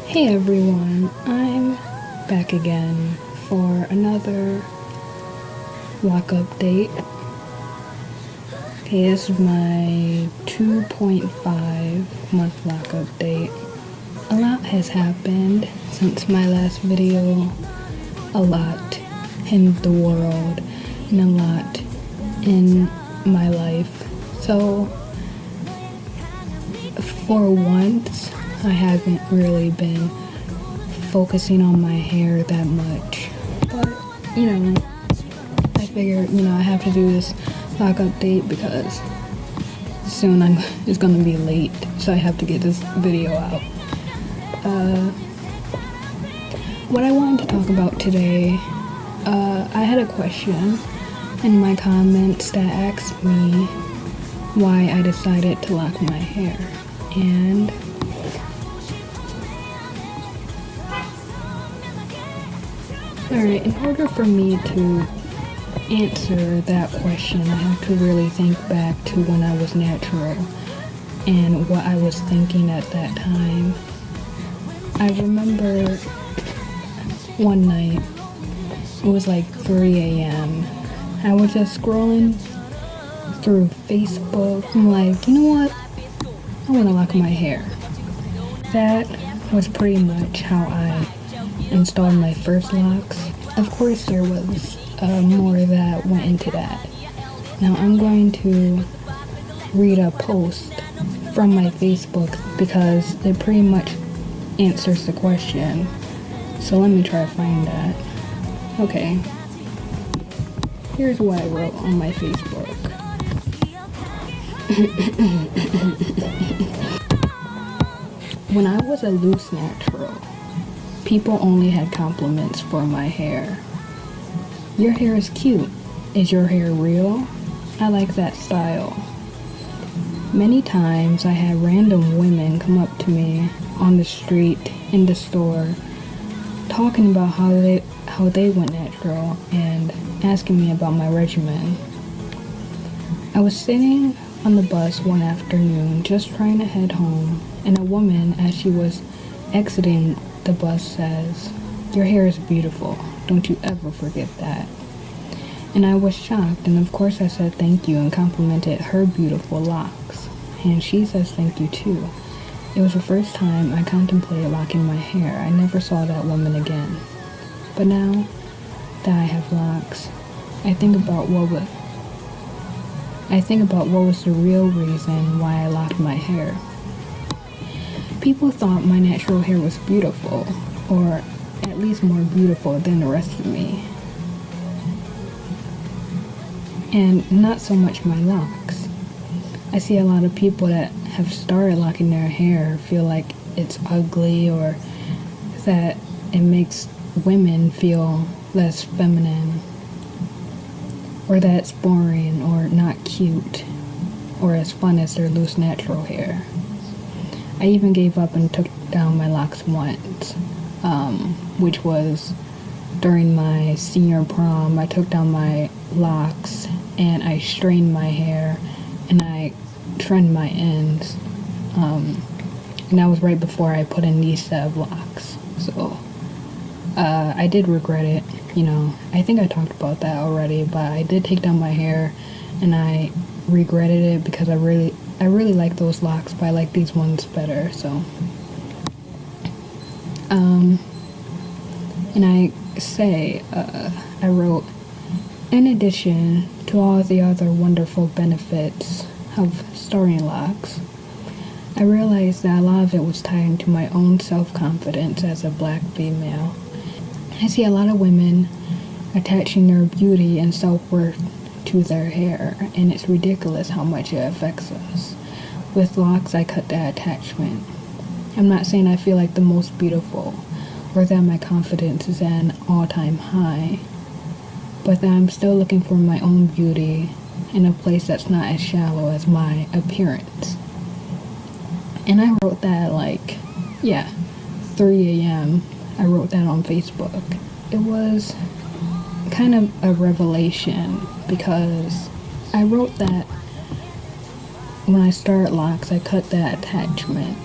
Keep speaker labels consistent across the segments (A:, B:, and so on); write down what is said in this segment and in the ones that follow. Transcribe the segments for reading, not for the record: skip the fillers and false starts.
A: Hey everyone, I'm back again for another lock update. Okay, this is my 2.5 month lock update. A lot has happened since my last video. A lot in the world and a lot in my life. So, for once, I haven't really been focusing on my hair that much, but I figured I have to do this lock update because soon it's gonna be late, so I have to get this video out. What I wanted to talk about today, I had a question in my comments that asked me why I decided to lock my hair, and alright, in order for me to answer that question, I have to really think back to when I was natural and what I was thinking at that time. I remember one night, it was like 3 a.m. I was just scrolling through Facebook. I'm like, you know what? I want to lock my hair. That was pretty much how I installed my first locks. Of course there was more that went into that. Now I'm going to read a post from my Facebook because it pretty much answers the question. So let me try to find that. Okay. Here's what I wrote on my Facebook. When I was a loose natural, people only had compliments for my hair. Your hair is cute. Is your hair real? I like that style. Many times I had random women come up to me on the street, in the store, talking about how they went natural and asking me about my regimen. I was sitting on the bus one afternoon just trying to head home, and a woman, as she was exiting the bus, says, "Your hair is beautiful. Don't you ever forget that." And I was shocked, and of course I said thank you and complimented her beautiful locks. And she says thank you too. It was the first time I contemplated locking my hair. I never saw that woman again. But now that I have locks, I think about what was the real reason why I locked my hair. People thought my natural hair was beautiful, or at least more beautiful than the rest of me. And not so much my locks. I see a lot of people that have started locking their hair feel like it's ugly, or that it makes women feel less feminine, or that it's boring or not cute or as fun as their loose natural hair. I even gave up and took down my locks once, which was during my senior prom. I took down my locks and I straightened my hair and I trimmed my ends, and that was right before I put in these set of locks. So I did regret it. I think I talked about that already, but I did take down my hair and I regretted it because I really like those locks, but I like these ones better. So and I wrote, in addition to all the other wonderful benefits of starting locks, I realized that a lot of it was tied to my own self-confidence as a black female. I see a lot of women attaching their beauty and self-worth to their hair, and it's ridiculous how much it affects us. With locks, I cut that attachment. I'm not saying I feel like the most beautiful, or that my confidence is at an all-time high, but that I'm still looking for my own beauty in a place that's not as shallow as my appearance. And I wrote that at 3 a.m. I wrote that on Facebook. It was kind of a revelation because I wrote that when I started locks, I cut that attachment,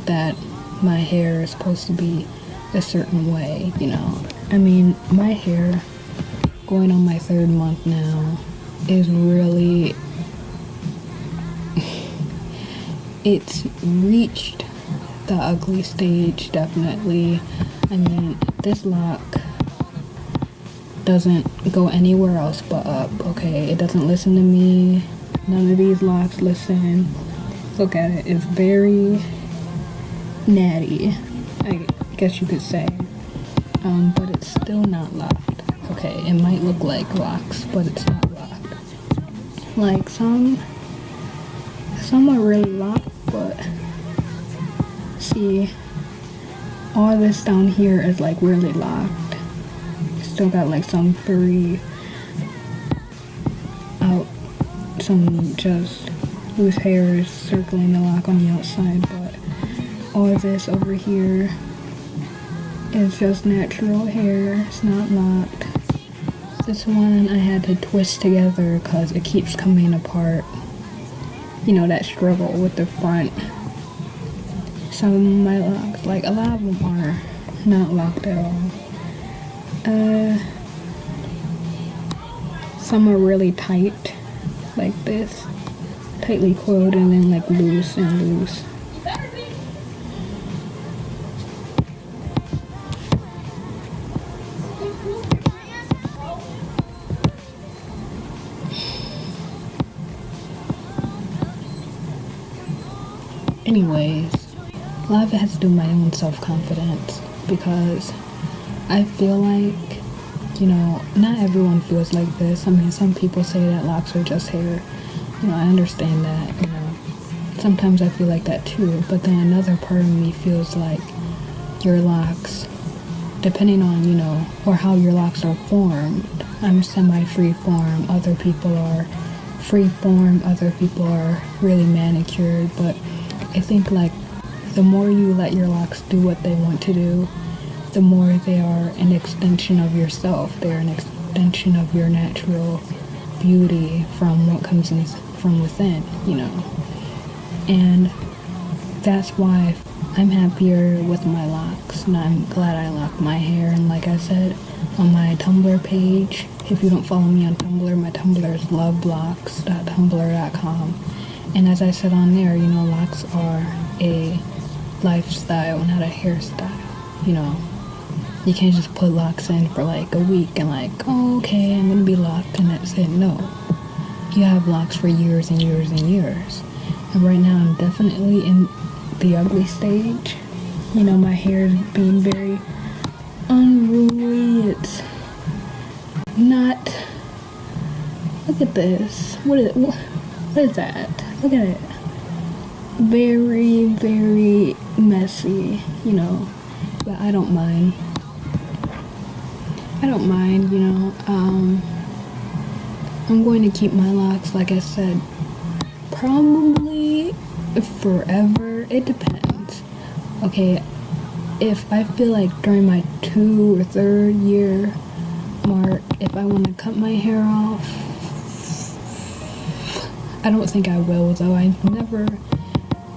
A: that my hair is supposed to be a certain way, you know. I mean, my hair, going on my 3rd month now, is really, it's reached the ugly stage, definitely. I mean, this lock doesn't go anywhere else but up, okay? It doesn't listen to me. None of these locks listen. Look at it. It's very natty, I guess you could say. But it's still not locked, okay? It might look like locks, but it's not locked. Like, some are really locked, but see, all this down here is like really locked. Still got like some furry out, some just loose hairs circling the lock on the outside, but all of this over here is just natural hair. It's not locked. This one I had to twist together because it keeps coming apart. You know, that struggle with the front. Some of my locks, like a lot of them are not locked at all. Some are really tight, like this, tightly coiled, and then like loose and loose. Anyways, a lot of it has to do with my own self-confidence, because I feel like, you know, not everyone feels like this. I mean, some people say that locks are just hair. You know, I understand that, you know. Sometimes I feel like that too, but then another part of me feels like your locks, depending on, you know, or how your locks are formed. I'm semi-free form, other people are free form, other people are really manicured, but I think like the more you let your locks do what they want to do, the more they are an extension of yourself. They're an extension of your natural beauty from what comes in from within, you know. And that's why I'm happier with my locks, and I'm glad I locked my hair. And like I said on my Tumblr page, if you don't follow me on Tumblr, my Tumblr is loveblocks.tumblr.com. And as I said on there, you know, locks are a lifestyle, not a hairstyle, you know. You can't just put locks in for like a week and like, oh, okay, I'm gonna be locked and that's it. No. You have locks for years and years and years. And right now I'm definitely in the ugly stage. You know, my hair is being very unruly. It's not, look at this. What is that? Look at it. Very, very messy, you know, but I don't mind. You know. I'm going to keep my locks, like I said, probably forever. It depends. Okay, if I feel like during my 2 or 3rd year mark, if I want to cut my hair off, I don't think I will, though. I've never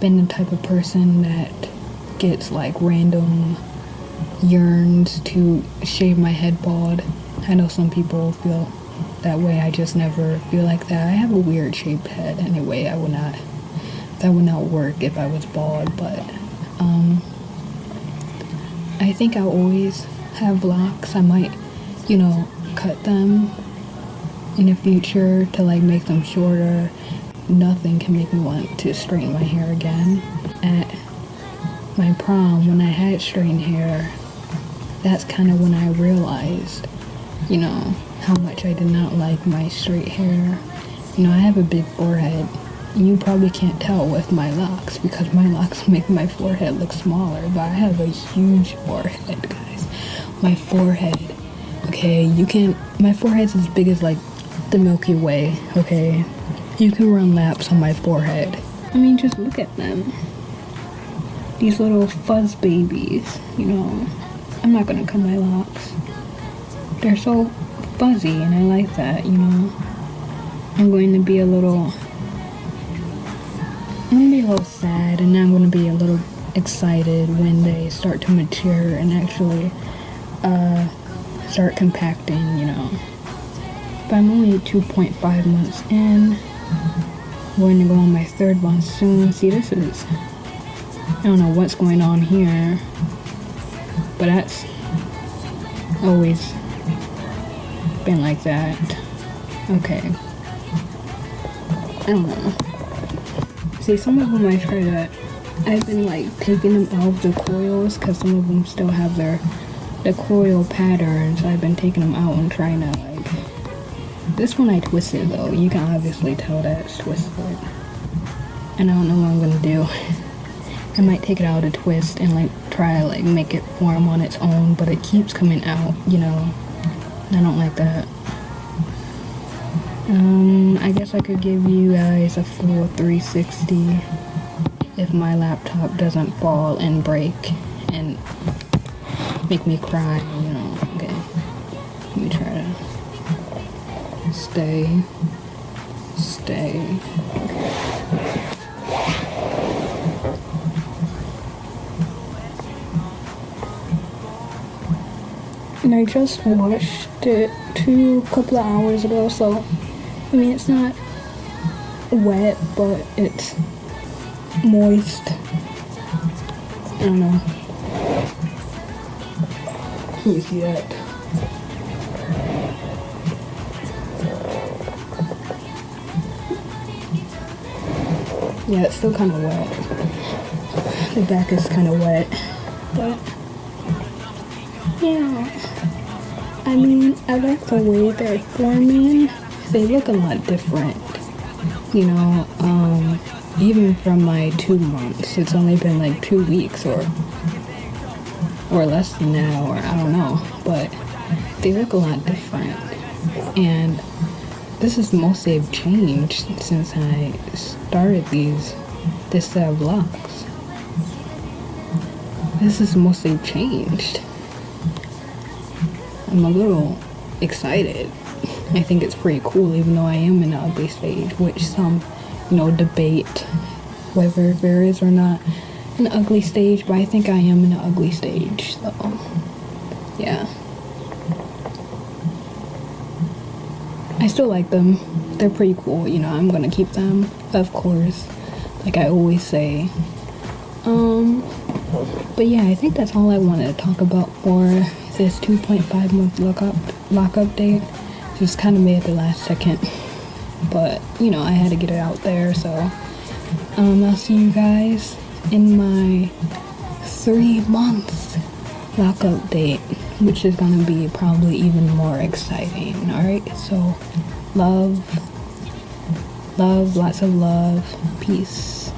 A: been the type of person that gets like random yearns to shave my head bald. I know some people feel that way. I just never feel like that. I have a weird shaped head anyway. That would not work if I was bald, but I think I'll always have locks. I might, you know, cut them in the future to like make them shorter. Nothing can make me want to straighten my hair again. At my prom, when I had straightened hair, that's kind of when I realized, you know, how much I did not like my straight hair. You know, I have a big forehead, and you probably can't tell with my locks because my locks make my forehead look smaller, but I have a huge forehead, guys. My forehead, okay, my forehead's as big as like the Milky Way, okay? You can run laps on my forehead. I mean, just look at them. These little fuzz babies, you know. I'm not gonna cut my locks. They're so fuzzy and I like that, you know. I'm going to be a little sad, and then I'm going to be a little excited when they start to mature and actually start compacting, you know. But I'm only 2.5 months in. I'm going to go on my 3rd month soon. See, this is, I don't know what's going on here, but that's always been like that. Okay. I don't know. See, some of them I've been like taking them off the coils because some of them still have the coil patterns. I've been taking them out and trying to like, this one I twisted though. You can obviously tell that it's twisted. And I don't know what I'm gonna do. I might take it out to twist and like try to like make it form on its own, but it keeps coming out, you know. And I don't like that. I guess I could give you guys a full 360 if my laptop doesn't fall and break and make me cry, you know. Okay, let me try to stay. And I just washed it a couple of hours ago, so I mean it's not wet, but it's moist. I don't know. Can you see that? Yeah, it's still kind of wet. The back is kind of wet, but yeah. I mean, I like the way they're forming. They look a lot different, you know. Even from my 2 months, it's only been like 2 weeks or less than that, or I don't know, but they look a lot different. And this is the most they've changed since I started this set of locks. This is the most they've changed. I'm a little excited. I think it's pretty cool, even though I am in the ugly stage, which some, you know, debate whether there is or not an ugly stage, but I think I am in the ugly stage, so yeah. I still like them. They're pretty cool, you know. I'm gonna keep them, of course, like I always say. But yeah, I think that's all I wanted to talk about for this 2.5 month lock update. Just kind of made it the last second, but you know, I had to get it out there. So I'll see you guys in my 3 months lock update, which is gonna be probably even more exciting. All right, so love, lots of love, peace.